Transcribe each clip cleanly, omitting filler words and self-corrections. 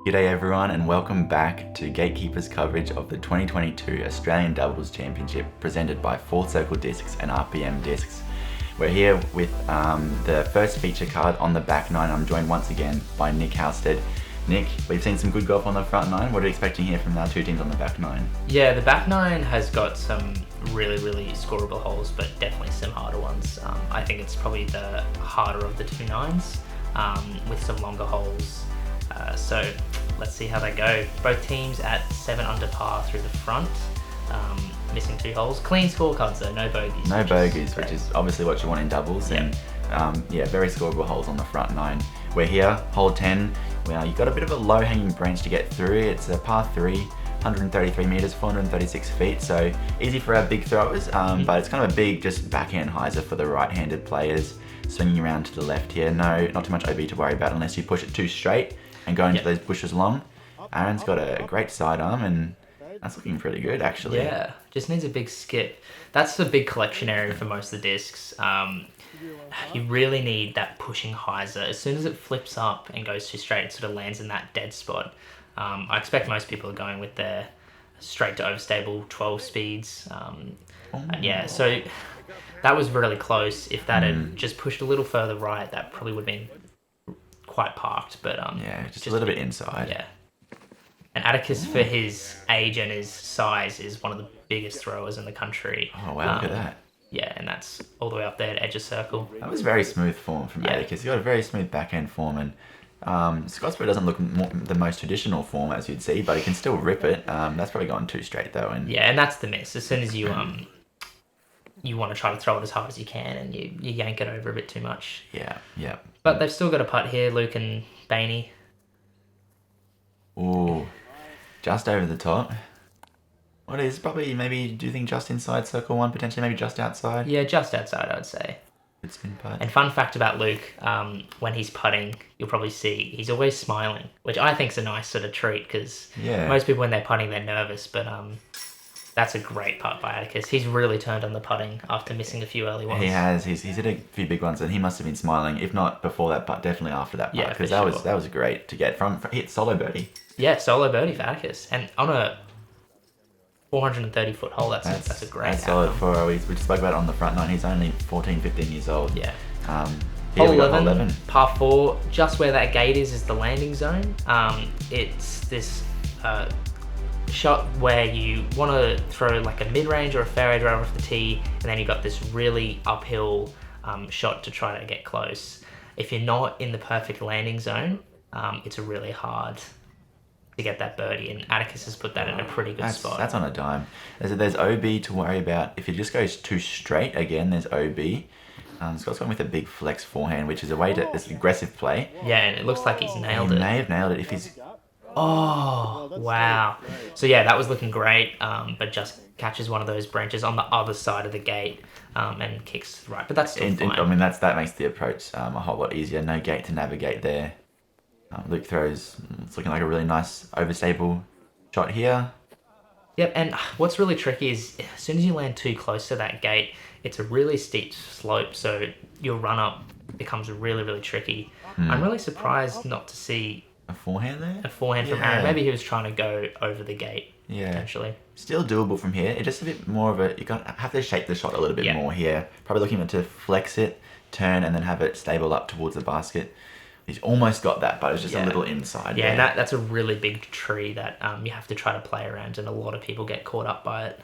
G'day everyone and welcome back to Gatekeeper's coverage of the 2022 Australian Doubles Championship presented by Full Circle Discs and RPM Discs. We're here with the first feature card on the back nine. I'm joined once again by Nick Halstead. Nick, we've seen some good golf on the front nine. What are you expecting here from our two teams on the back nine? Yeah, the back nine has got some really scoreable holes, but definitely some harder ones. I think it's probably the harder of the two nines with some longer holes. So let's see how they go. Both teams at 7 under par through the front, missing 2 holes. Clean scorecards though, no bogeys. No bogeys, which is obviously what you want in doubles. Yep. And very scoreable holes on the front nine. We're here, hole 10. Well, you've got a bit of a low-hanging branch to get through. It's a par 3, 133 metres, 436 feet, so easy for our big throwers, but it's kind of a big just backhand hyzer for the right-handed players. Swinging around to the left here. No, not too much OB to worry about unless you push it too straight and go into those bushes long. Aaron's got a great sidearm and that's looking pretty good actually. Yeah, just needs a big skip. That's the big collection area for most of the discs. You really need that pushing hyzer. As soon as it flips up and goes too straight, it sort of lands in that dead spot. I expect most people are going with their straight to overstable 12 speeds. So that was really close. If that had just pushed a little further right, that probably would have been quite parked. But just a little bit inside. Yeah. And Atticus, for his age and his size, is one of the biggest throwers in the country. Oh wow, look at that. Yeah, and that's all the way up there at edge of circle. That was very smooth form from Atticus. He got a very smooth backhand form, and Scottsboro doesn't look the most traditional form as you'd see, but he can still rip it. That's probably gone too straight though. And that's the miss. As soon as you you want to try to throw it as hard as you can, and you yank it over a bit too much. Yeah. But they've still got a putt here, Luke and Bayne. Ooh, just over the top. What is probably maybe, do you think just inside circle one, potentially maybe just outside? Yeah, just outside, I would say. Good spin putt. And fun fact about Luke, when he's putting, you'll probably see he's always smiling, which I think's a nice sort of treat because most people when they're putting they're nervous, but that's a great putt by Atticus. He's really turned on the putting after missing a few early ones. He has. He's hit a few big ones, and he must have been smiling, if not before that putt, definitely after that putt, because that was great to get from hit solo birdie. Yeah, solo birdie for Atticus, and on a 430-foot hole. That's a great. That's solid for we spoke about it on the front nine. He's only 14, 15 years old. Yeah. Hole 11, par 4, just where that gate is the landing zone. It's this shot where you want to throw like a mid-range or a fairway driver off the tee, and then you've got this really uphill shot to try to get close. If you're not in the perfect landing zone, it's really hard to get that birdie, and Atticus has put that in a pretty good spot. That's on a dime. There's OB to worry about. If it just goes too straight, again, there's OB. Scott's gone with a big flex forehand, which is a way to, it's an aggressive play. Yeah, and it looks like he's nailed it. He may have nailed it if he's... Oh, wow. So yeah, that was looking great, but just catches one of those branches on the other side of the gate and kicks right. But that's still fine. I mean, that makes the approach a whole lot easier. No gate to navigate there. Luke throws, it's looking like a really nice overstable shot here. Yep, and what's really tricky is as soon as you land too close to that gate, it's a really steep slope, so your run-up becomes really tricky. I'm really surprised not to see a forehand there? A forehand from Aaron. Maybe he was trying to go over the gate, potentially. Still doable from here. It's just a bit more of a... You have to shape the shot a little bit more here. Probably looking to flex it, turn, and then have it stable up towards the basket. He's almost got that, but it's just a little inside. Yeah, and that's a really big tree that you have to try to play around, and a lot of people get caught up by it.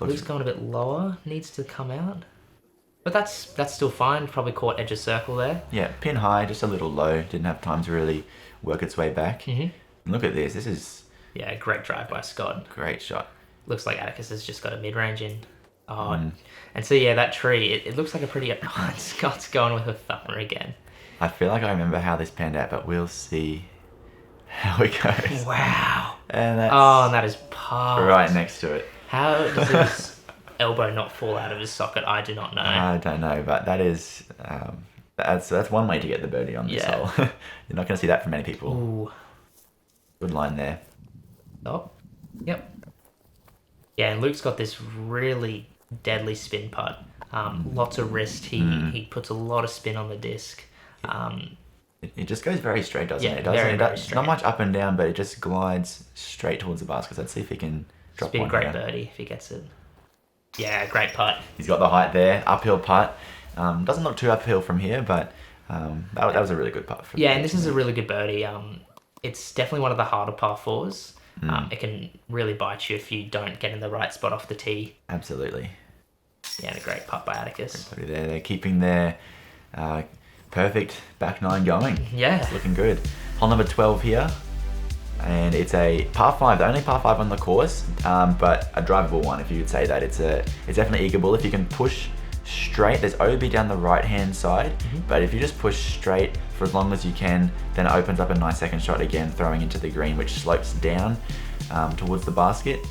Luke's going a bit lower, needs to come out. But that's still fine, probably caught edge of circle there. Yeah, pin high, just a little low, didn't have time to really work its way back. And look at this is... Yeah, great drive by Scott. Great shot. Looks like Atticus has just got a mid-range in. And so yeah, that tree, it looks like a pretty... Scott's going with a thumper again. I feel like I remember how this panned out, but we'll see how it goes. Wow. And that's... and that is parked. Right next to it. How does his elbow not fall out of his socket? I do not know. I don't know, but that is... that's one way to get the birdie on this hole. You're not going to see that from many people. Ooh. Good line there. Oh, yep. Yeah, and Luke's got this really deadly spin putt. Lots of wrist. He puts a lot of spin on the disc. It just goes very straight, doesn't Yeah, it? very It's straight. not much up and down, but it just glides straight towards the basket. Let's see if he can drop It's be a one great here. birdie if he gets it. Yeah, great putt. He's got the height there, uphill putt. Doesn't look too uphill from here, but that was a really good putt. Yeah, and this is a really good birdie. It's definitely one of the harder par fours. It can really bite you if you don't get in the right spot off the tee. Absolutely. Yeah, and a great putt by Atticus. They're keeping their perfect back nine going. Yeah. It's looking good. Hole number 12 here. And it's a par 5, the only par 5 on the course, but a drivable one, if you would say that. It's definitely eagleable. If you can push straight, there's OB down the right-hand side, but if you just push straight for as long as you can, then it opens up a nice second shot again, throwing into the green, which slopes down towards the basket,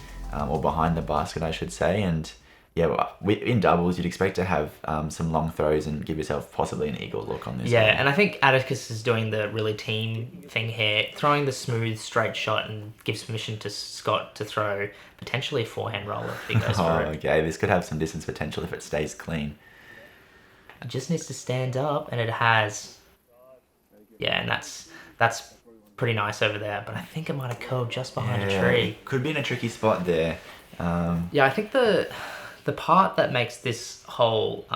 or behind the basket, I should say. And yeah, in doubles, you'd expect to have some long throws and give yourself possibly an eagle look on this. Yeah, one. and I think Atticus is doing the really team thing here, throwing the smooth, straight shot and gives permission to Scott to throw potentially a forehand roller if he goes for it. Okay, this could have some distance potential if it stays clean. It just needs to stand up, and it has. Yeah, and that's pretty nice over there, but I think it might have curled just behind a tree. Could be in a tricky spot there. Yeah, I think the part that makes this hole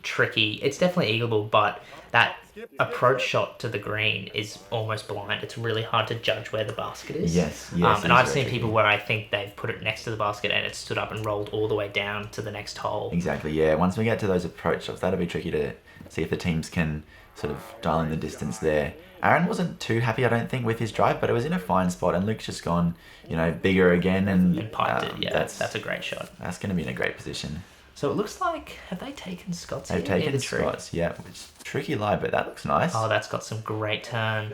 tricky, it's definitely eagleable, but that approach shot to the green is almost blind. It's really hard to judge where the basket is. Yes, and it is I've very seen tricky. people where I think they've put it next to the basket and it stood up and rolled all the way down to the next hole. Exactly, yeah. Once we get to those approach shots, that'll be tricky to see if the teams can sort of dial in the distance there. Aaron wasn't too happy, I don't think, with his drive, but it was in a fine spot, and Luke's just gone, bigger again, and Piped it, yeah. That's a great shot. That's going to be in a great position. So it looks like, have they taken Scott's They've here? taken Scott's, yeah, which tricky lie, but that looks nice. Oh, that's got some great turn.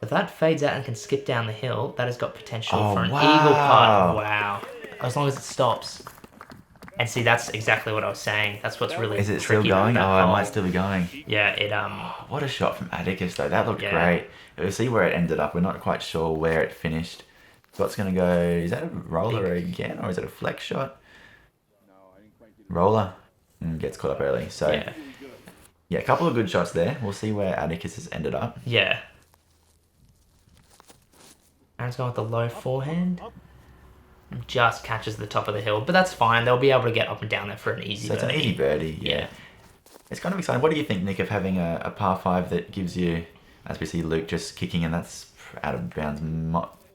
If that fades out and can skip down the hill, that has got potential for an wow. eagle putt. Wow. As long as it stops. And see, that's exactly what I was saying. That's what's really Is it still tricky going? about Oh, that it hole. might still be going. Yeah, it What a shot from Atticus, though. That looked Yeah. great. We'll see where it ended up. We're not quite sure where it finished. Scott's going to go... Is that a roller again, or is it a flex shot? Roller. Gets caught up early. So, yeah, a couple of good shots there. We'll see where Atticus has ended up. Yeah. Aaron's going with the low forehand. Just catches the top of the hill, but that's fine. They'll be able to get up and down there for an easy So it's birdie. an easy birdie, yeah. It's kind of exciting. What do you think, Nick, of having a par 5 that gives you, as we see Luke just kicking, and that's out of bounds?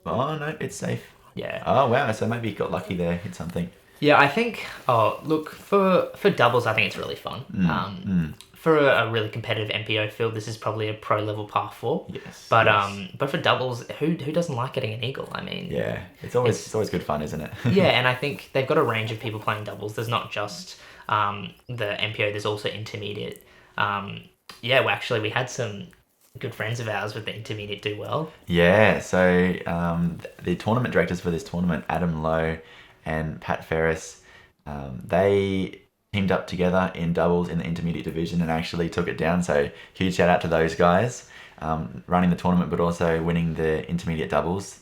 Oh, no, it's safe. Yeah. Oh, wow. So maybe he got lucky there, hit something. Yeah, I think. Oh, look, for doubles, I think it's really fun. For a really competitive MPO field, this is probably a pro level par 4. Yes. But yes. but for doubles, who doesn't like getting an eagle? I mean. Yeah, it's always good fun, isn't it? Yeah, and I think they've got a range of people playing doubles. There's not just the MPO. There's also intermediate. We had some good friends of ours with the intermediate do well. Yeah, so the tournament directors for this tournament, Adam Lowe and Pat Ferris, they teamed up together in doubles in the intermediate division and actually took it down. So huge shout out to those guys running the tournament, but also winning the intermediate doubles.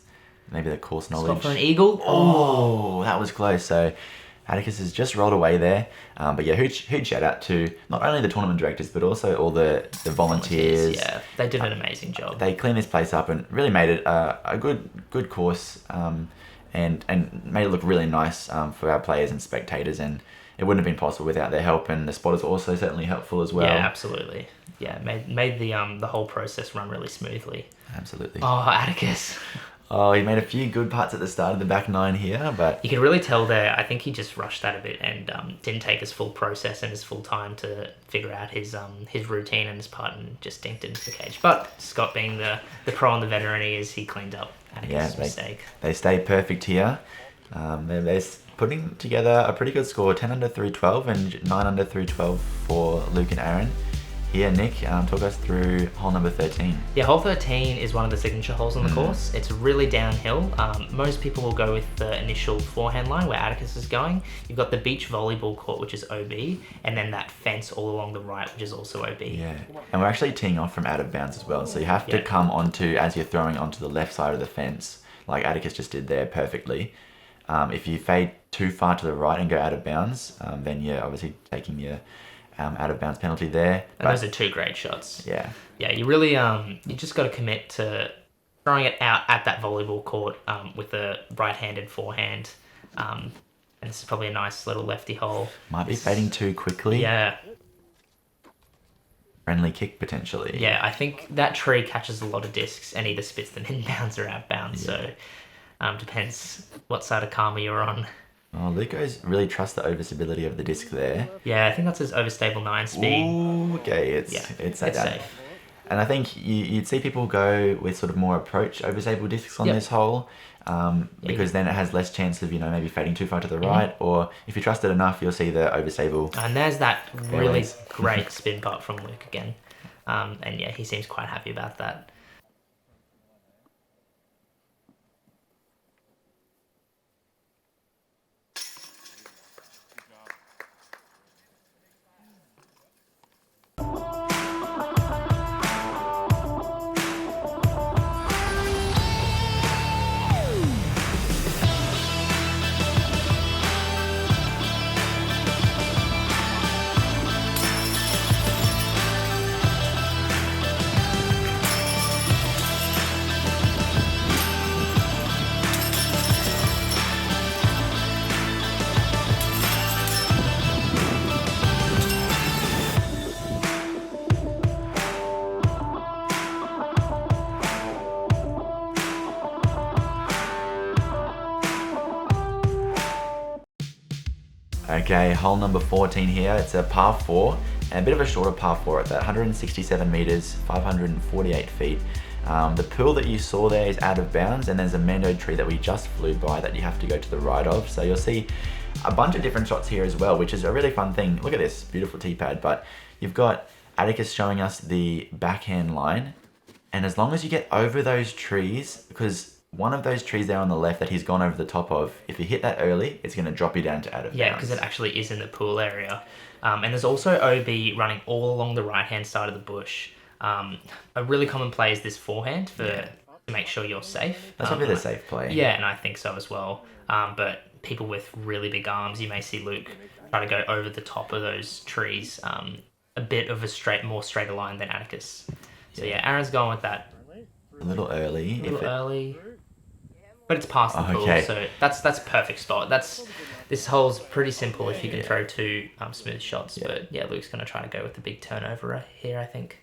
Maybe the course knowledge. Scott for an eagle. Oh, that was close. So Atticus has just rolled away there. But yeah, huge shout out to not only the tournament directors, but also all the volunteers. Yeah, they did an amazing job. They cleaned this place up and really made it a good course, and made it look really nice for our players and spectators. And it wouldn't have been possible without their help. And the spotters were also certainly helpful as well. Yeah, absolutely. Yeah, made the whole process run really smoothly. Absolutely. Oh, Atticus. Oh, he made a few good putts at the start of the back nine here, but You could really tell there, I think he just rushed that a bit and didn't take his full process and his full time to figure out his routine and his putt and just dinked into the cage. But Scott, being the pro and the veteran he is, he cleaned up Atticus' mistake. They stay perfect here. They're putting together a pretty good score, 10 under through 12 and 9 under through 12 for Luke and Aaron. Here, Nick, talk us through hole number 13. Yeah, hole 13 is one of the signature holes on the course. It's really downhill. Most people will go with the initial forehand line where Atticus is going. You've got the beach volleyball court, which is OB, and then that fence all along the right, which is also OB. Yeah, and we're actually teeing off from out of bounds as well. So you have to come onto, as you're throwing onto the left side of the fence, like Atticus just did there perfectly. If you fade too far to the right and go out of bounds, then you're obviously taking your out of bounds penalty there. And those are 2 great shots. Yeah. Yeah, you really you just got to commit to throwing it out at that volleyball court with a right-handed forehand. And this is probably a nice little lefty hole. Might be fading too quickly. Yeah. Friendly kick potentially. Yeah, I think that tree catches a lot of discs and either spits them inbounds or outbounds. Yeah. So depends what side of karma you're on. Oh, Luco's really trusts the overstability of the disc there. Yeah, I think that's his overstable 9 speed. Ooh, okay, it's safe. And I think you'd see people go with sort of more approach overstable discs on this hole, because then it has less chance of, maybe fading too far to the right, or if you trust it enough, you'll see the overstable. And there's that really great spin putt from Luke again. And yeah, he seems quite happy about that. Okay, hole number 14 here. It's a par 4, and a bit of a shorter par 4 at that, 167 meters, 548 feet. The pool that you saw there is out of bounds, and there's a mango tree that we just flew by that you have to go to the right of. So you'll see a bunch of different shots here as well, which is a really fun thing. Look at this beautiful tee pad, but you've got Atticus showing us the backhand line, and as long as you get over those trees, because one of those trees there on the left that he's gone over the top of, if you hit that early, it's going to drop you down to out of bounds. Yeah, because it actually is in the pool area. And there's also OB running all along the right-hand side of the bush. A really common play is this forehand to make sure you're safe. That's probably the safe play. Yeah, and I think so as well. But people with really big arms, you may see Luke try to go over the top of those trees, a bit of a more straighter line than Atticus. So yeah, Aaron's going with that. A little early. Early. But it's past the pool, so that's a perfect spot. This hole's pretty simple if you can throw 2 smooth shots. Yeah. But yeah, Luke's going to try to go with the big turnover here, I think.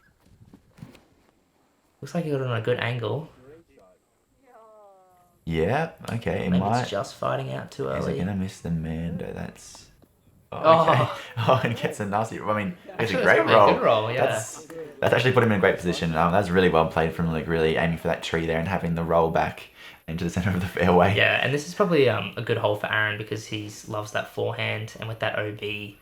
Looks like he got it on a good angle. Yeah, okay. I think it's just fighting out too early. Is it going to miss the Mando? That's... okay. And gets a nasty... I mean, it's a great roll. A good roll, yeah. That's actually put him in a great position. That's really well played from Luke, really aiming for that tree there and having the roll back into the center of the fairway. Yeah, and this is probably a good hole for Aaron because he loves that forehand, and with that OB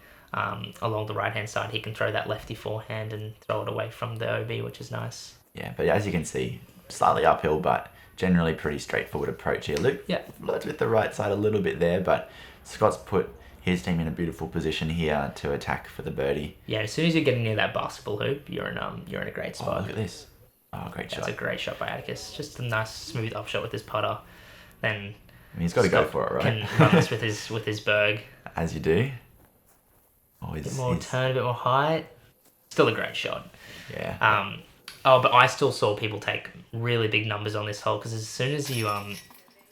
along the right-hand side, he can throw that lefty forehand and throw it away from the OB, which is nice. Yeah, but as you can see, slightly uphill, but generally pretty straightforward approach here. Luke flirts with the right side a little bit there, but Scott's put his team in a beautiful position here to attack for the birdie. Yeah, as soon as you're getting near that basketball hoop, you're in a great spot. Oh, look at this. Oh, great shot. That's a great shot by Atticus. Just a nice smooth upshot with his putter. Then I mean, he's got to go for it, right? Can run this with his berg. As you do. Oh, a bit more turn, a bit more height. Still a great shot. Yeah. But I still saw people take really big numbers on this hole because as soon as you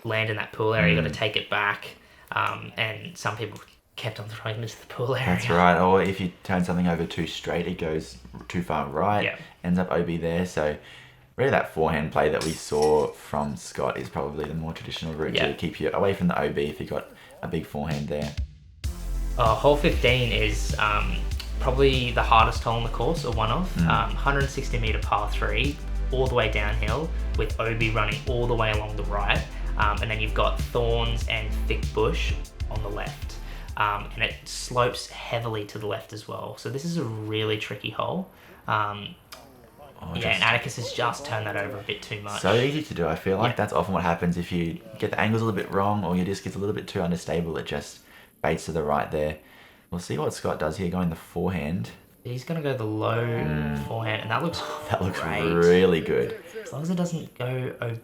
land in that pool area, you got to take it back. And some people kept on throwing them into the pool area. That's right. Or if you turn something over too straight, it goes too far right. Ends up OB there. So really that forehand play that we saw from Scott is probably the more traditional route to keep you away from the OB if you got a big forehand there. Hole 15 is probably the hardest hole on the course, or one of. 160 metre par 3, all the way downhill, with OB running all the way along the right. And then you've got thorns and thick bush on the left. And it slopes heavily to the left as well. So this is a really tricky hole. And Atticus has just turned that over a bit too much. So easy to do. I feel like that's often what happens if you get the angles a little bit wrong or your disc gets a little bit too unstable. It just fades to the right there. We'll see what Scott does here going the forehand. He's going to go the low forehand, and that looks great. Really good. As long as it doesn't go...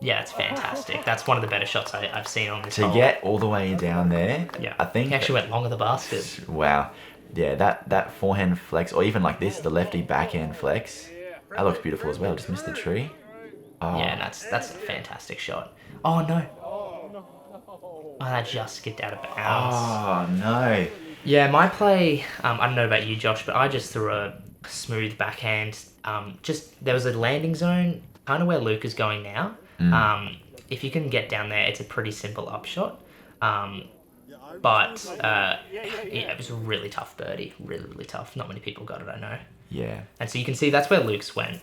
Yeah, it's fantastic. That's one of the better shots I've seen on this hole. To get all the way down there, I think... He actually went long of the basket. Wow. Yeah, that forehand flex, or even like this, the lefty backhand flex, that looks beautiful as well. Just missed the tree. Oh, Yeah, and that's a fantastic shot. Oh no! Oh, that just skipped out of bounds. oh no. Yeah, my play. I don't know about you, Josh, but I just threw a smooth backhand. Just there was a landing zone, kind of where Luke is going now. If you can get down there, it's a pretty simple upshot. But yeah, it was a really tough birdie, really really tough. Not many people got it, I know. Yeah. And so you can see that's where Luke's went.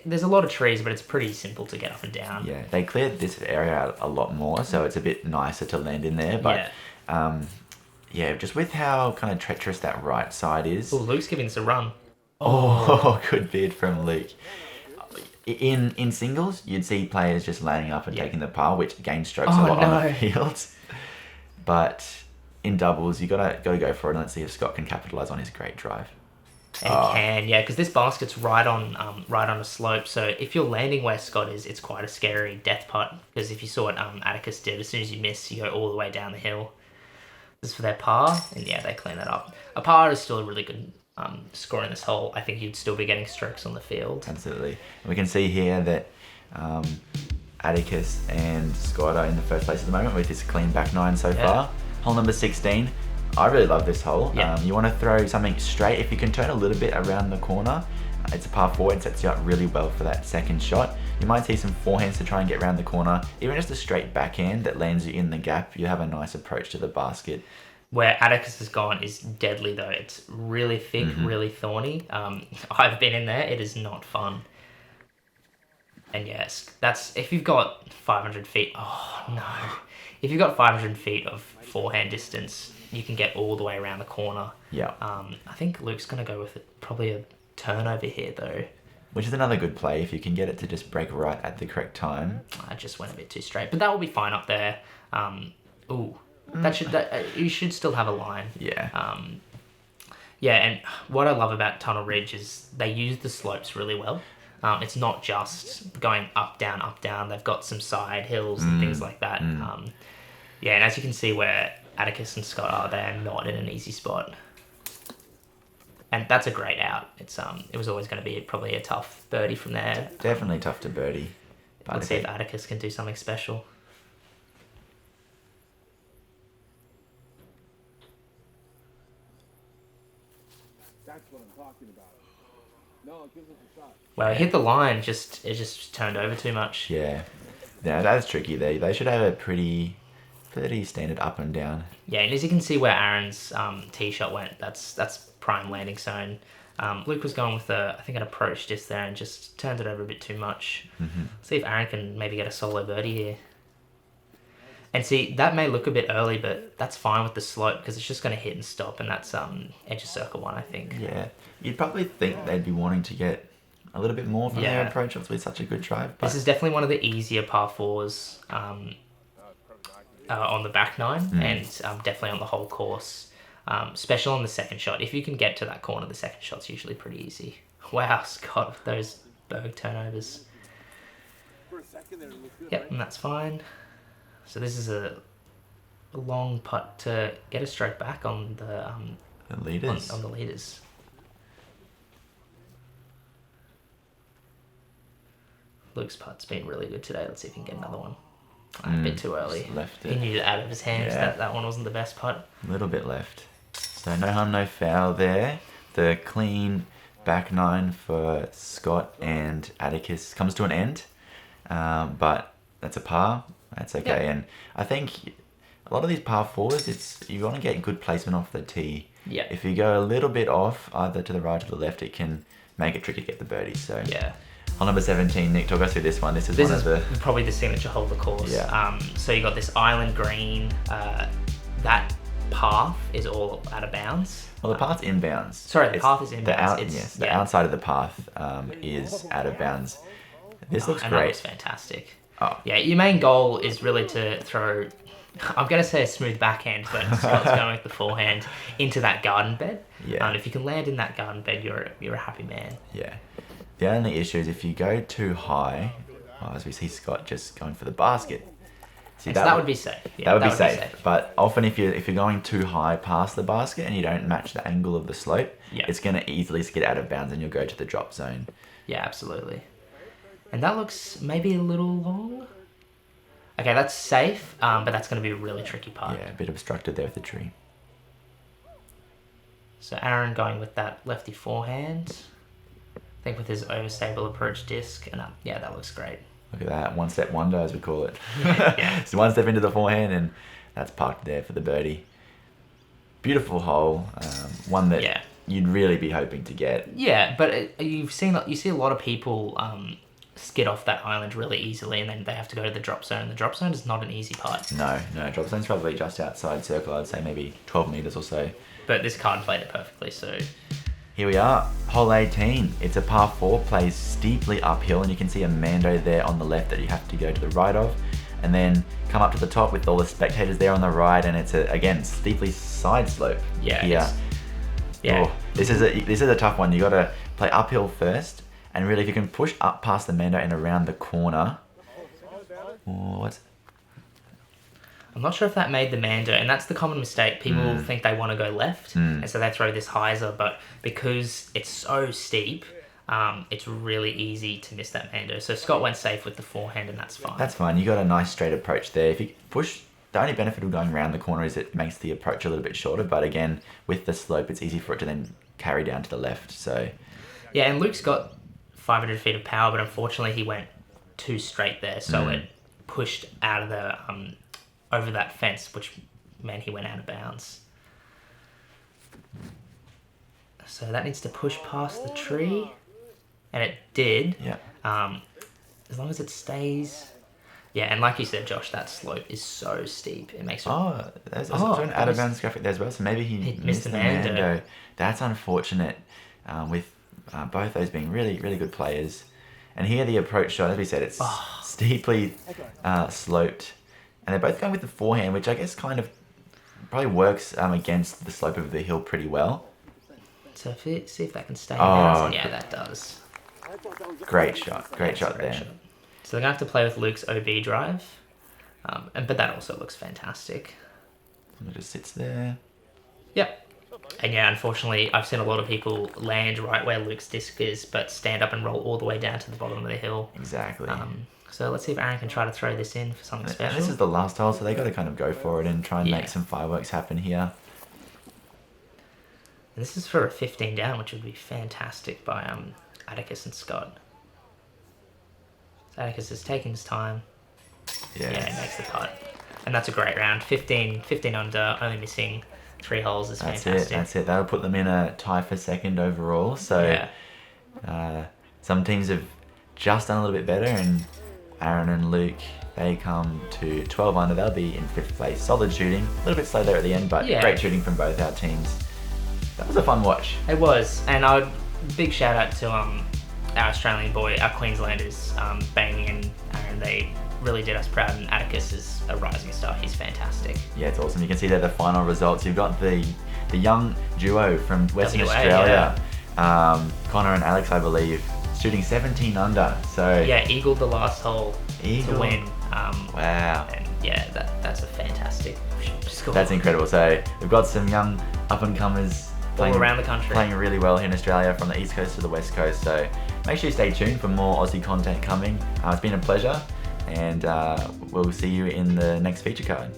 There's a lot of trees, but it's pretty simple to get up and down. Yeah, they cleared this area out a lot more, so it's a bit nicer to land in there. But yeah, just with how kind of treacherous that right side is. Oh, Luke's giving this a run. Oh, good bid from Luke. In singles, you'd see players just landing up and taking the par, which gains strokes a lot on the field. But in doubles, you gotta go for it. And let's see if Scott can capitalize on his great drive. And he can, yeah, because this basket's right on a slope. So if you're landing where Scott is, it's quite a scary death putt. Because if you saw what Atticus did, as soon as you miss, you go all the way down the hill. This is for their par, and yeah, they clean that up. A par is still a really good score in this hole. I think you'd still be getting strokes on the field. Absolutely. And we can see here that Atticus and Scott are in the first place at the moment with this clean back nine so far. Hole number 16. I really love this hole. Yeah. You want to throw something straight. If you can turn a little bit around the corner, it's a par 4 and sets you up really well for that second shot. You might see some forehands to try and get around the corner. Even just a straight backhand that lands you in the gap, you have a nice approach to the basket. Where Atticus has gone is deadly though. It's really thick, really thorny. I've been in there. It is not fun. And yes, that's if you've got 500 feet. Oh no. If you've got 500 feet of forehand distance, you can get all the way around the corner. Yeah. I think Luke's going to go with probably a turnover here, though. Which is another good play if you can get it to just break right at the correct time. I just went a bit too straight, but that will be fine up there. You should still have a line. Yeah. Yeah, and what I love about Tunnel Ridge is they use the slopes really well. It's not just going up, down, up, down. They've got some side hills and things like that. Yeah, and as you can see where Atticus and Scott are, they're not in an easy spot. And that's a great out. It was always going to be probably a tough birdie from there. Definitely tough to birdie. But Let's see if Atticus can do something special. That's what I'm talking about. No, it gives us a shot. Well, it hit the line, it just turned over too much. Yeah. Yeah, that's tricky. They should have a pretty standard up and down. Yeah, and as you can see where Aaron's tee shot went, that's prime landing zone. Luke was going with I think an approach disc there and just turned it over a bit too much. See if Aaron can maybe get a solo birdie here. And see, that may look a bit early, but that's fine with the slope because it's just going to hit and stop, and that's edge of circle 1, I think. Yeah, you'd probably think they'd be wanting to get a little bit more from their approach with such a good drive. But this is definitely one of the easier par 4s on the back nine, and definitely on the whole course, especially on the second shot. If you can get to that corner, the second shot's usually pretty easy. Wow, Scott, those Berg turnovers. For a second there, it looked good, Yep, right? and that's fine. So this is a long putt to get a stroke back on the leaders. On the leaders. Luke's putt's been really good today. Let's see if he can get another one. A bit too early. Just left He it. knew it out of his hands. Yeah. That one wasn't the best putt. A little bit left. So no harm, no foul there. The clean back nine for Scott and Atticus comes to an end. But that's a par. That's okay. Yeah. And I think a lot of these par 4s, you want to get good placement off the tee. Yeah. If you go a little bit off, either to the right or the left, it can make it tricky to get the birdie. So Yeah. hole number 17, Nick, talk us through this one. This is This one is of the... probably the signature hole of the course. Yeah. So you got this island green. That path is all out of bounds. Well, the path's inbounds. Sorry, the path is inbounds. The outside of the path is out of bounds. This looks and that great. looks fantastic. Oh. Yeah, your main goal is really to throw, I'm going to say a smooth backhand, but Scott's going with the forehand into that garden bed. Yeah. And if you can land in that garden bed, you're a happy man. Yeah. The only issue is if you go too high, as we see Scott just going for the basket. See, So that would be safe. Yeah, that would be safe. But often if you're going too high past the basket and you don't match the angle of the slope, Yeah. it's going to easily skid out of bounds and you'll go to the drop zone. Yeah, absolutely. And that looks maybe a little long. Okay, that's safe, but that's going to be a really tricky part. Yeah, a bit obstructed there with the tree. So Aaron going with that lefty forehand. I think with his overstable approach disc, and yeah, that looks great. Look at that, one step wonder as we call it. Yeah. So one step into the forehand and that's parked there for the birdie. Beautiful hole, one that Yeah. you'd really be hoping to get. Yeah, but you see a lot of people skid off that island really easily, and then they have to go to the drop zone. The drop zone is not an easy part. No, drop zone's probably just outside circle. I'd say maybe 12 meters or so. But this card played it perfectly, so Here we are, hole 18. It's a par 4, plays steeply uphill, and you can see a Mando there on the left that you have to go to the right of, and then come up to the top with all the spectators there on the right, and it's again steeply side slope. Yeah, here. yeah. Oh, this is a tough one. You got to play uphill first, and really if you can push up past the Mando and around the corner. Oh, what's I'm not sure if that made the Mando, and that's the common mistake. People think they want to go left, and so they throw this hyzer, but because it's so steep, it's really easy to miss that Mando. So Scott went safe with the forehand, and that's fine. That's fine. You got a nice straight approach there. If you push, the only benefit of going around the corner is it makes the approach a little bit shorter, but again, with the slope, it's easy for it to then carry down to the left. So Yeah, and Luke's got 500 feet of power, but unfortunately he went too straight there, so it pushed out of the over that fence, which meant he went out of bounds. So that needs to push past the tree, and it did. yeah. As long as it stays. Yeah, and like you said, Josh, that slope is so steep. It makes it. Oh, there's also an out of bounds graphic there as well. So maybe he missed the Mando. That's unfortunate. With both those being really, really good players. And here the approach shot, as we said, it's steeply sloped. And they're both going with the forehand, which I guess kind of probably works against the slope of the hill pretty well. So see if that can stay. Oh, yeah, that does. Great shot. Great shot there. Shot. So they're going to have to play with Luke's OB drive. But that also looks fantastic. It just sits there. Yep. And yeah, unfortunately, I've seen a lot of people land right where Luke's disc is, but stand up and roll all the way down to the bottom of the hill. Exactly. So let's see if Aaron can try to throw this in for something And special. this is the last hole, so they got to kind of go for it and try and Yeah. make some fireworks happen here. And this is for a 15 down, which would be fantastic by Atticus and Scott. So Atticus is taking his time. Yes. Yeah, he makes the putt. And that's a great round. 15 under, only missing 3 holes is fantastic. That's it. That'll put them in a tie for second overall. So some teams have just done a little bit better, and Aaron and Luke, they come to 12 under. They'll be in 5th place. Solid shooting. A little bit slow there at the end, but great shooting from both our teams. That was a fun watch. It was. And big shout out to our Australian boy, our Queenslanders, Bayne and Aaron. They really did us proud, and Atticus is a rising star. He's fantastic. Yeah, it's awesome. You can see there the final results. You've got the young duo from Western WA, Australia, Connor and Alex, I believe, shooting 17 under. So Yeah, eagled the last hole to win. Wow. And yeah, that's a fantastic score. That's incredible. So we've got some young up-and-comers all around the country. playing really well here in Australia, from the East Coast to the West Coast. So make sure you stay tuned for more Aussie content coming. It's been a pleasure, and we'll see you in the next feature card.